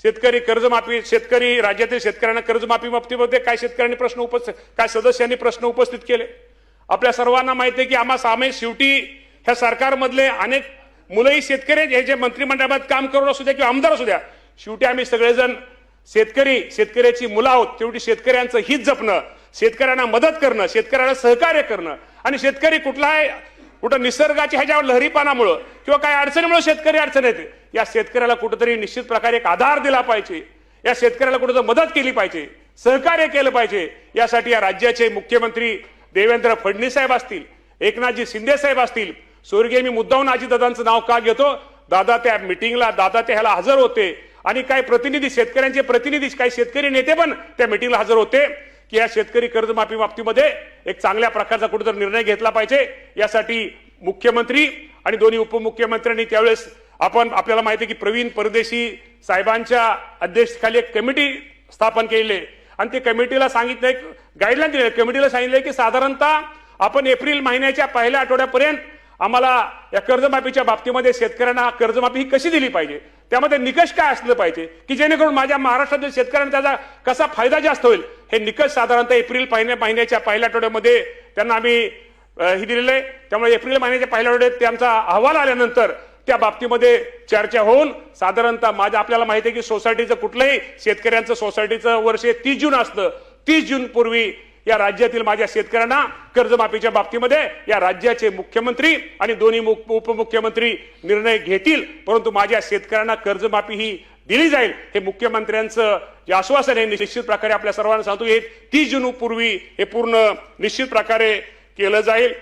शेतकरी कर्जमाफी, शेतकरी राज्यातील शेतकऱ्यांना कर्जमाफी बाबतीमध्ये काय शेतकऱ्यांनी प्रश्न काय सदस्यांनी प्रश्न उपस्थित केले? आपल्या सर्वांना माहिती आहे की आम्हा सामे शेवटी ह्या सरकारमधले अनेक मुलंही शेतकरी हे जे मंत्रिमंडळात काम करून असू द्या किंवा आमदार असू द्या, शेवटी आम्ही सगळेजण शेतकऱ्याची मुलं आहोत. शेवटी शेतकऱ्यांचं हित जपणं, शेतकऱ्यांना मदत करणं, शेतकऱ्याला सहकार्य करणं आणि शेतकरी कुठं निसर्गाच्या ह्याच्यावर लहरीपणामुळे किंवा काही अडचणीमुळे शेतकरी अडचण येते, या शेतकऱ्याला कुठेतरी निश्चित प्रकारे एक आधार दिला पाहिजे, या शेतकऱ्याला कुठेतरी मदत केली पाहिजे, सहकार्य केलं पाहिजे. यासाठी या राज्याचे मुख्यमंत्री देवेंद्र फडणवीस साहेब असतील, एकनाथजी शिंदे साहेब असतील, स्वर्गीय मी मुद्दाहून अजितदादांचं नाव का घेतो, दादा त्या मिटिंगला, दादा त्या ह्याला हजर होते आणि काही प्रतिनिधी, शेतकऱ्यांचे प्रतिनिधी, काही शेतकरी नेते पण त्या मिटिंगला हजर होते की या शेतकरी कर्जमाफी बाबतीमध्ये एक चांगल्या प्रकारचा कुठेतरी निर्णय घेतला पाहिजे. यासाठी मुख्यमंत्री आणि दोन्ही उपमुख्यमंत्र्यांनी त्यावेळेस आपल्याला माहिती आहे की प्रवीण परदेशी साहेबांच्या अध्यक्षतेखाली एक कमिटी स्थापन केली आणि ते कमिटीला सांगितलंय, गाईडलाईन दिले, कमिटीला सांगितलंय की साधारणतः आपण एप्रिल महिन्याच्या पहिल्या आठवड्यापर्यंत आम्हाला या कर्जमाफीच्या बाबतीमध्ये शेतकऱ्यांना कर्जमाफी ही कशी दिली पाहिजे, त्यामध्ये निकष काय असलं पाहिजे की जेणेकरून माझ्या महाराष्ट्रातील शेतकऱ्यांना त्याचा कसा फायदा जास्त होईल, हे निकष साधारणतः एप्रिल महिन्याच्या पहिल्या आठवड्यामध्ये त्यांना आम्ही ही दिलेलं आहे. त्यामुळे एप्रिल महिन्याच्या पहिल्या आठवड्यात त्यांचा अहवाल आल्यानंतर त्या बाबतीमध्ये चर्चा होऊन साधारणतः आपल्याला माहिती आहे की सोसायटीचं कुठलंही शेतकऱ्यांचं सोसायटीचं वर्ष 30 जून असतं. 30 जून पूर्वी या राज्यातील माझ्या शेतकऱ्यांना कर्जमाफीच्या बाबतीमध्ये या राज्याचे मुख्यमंत्री आणि दोन्ही उपमुख्यमंत्री निर्णय घेतील, परंतु माझ्या शेतकऱ्यांना कर्जमाफी ही दिली जाईल हे मुख्यमंत्र्यांचं जे आश्वासन आहे निश्चित प्रकारे आपल्या सर्वांना सांगतो, हे 30 जून पूर्वी हे पूर्ण निश्चित प्रकारे केलं जाईल.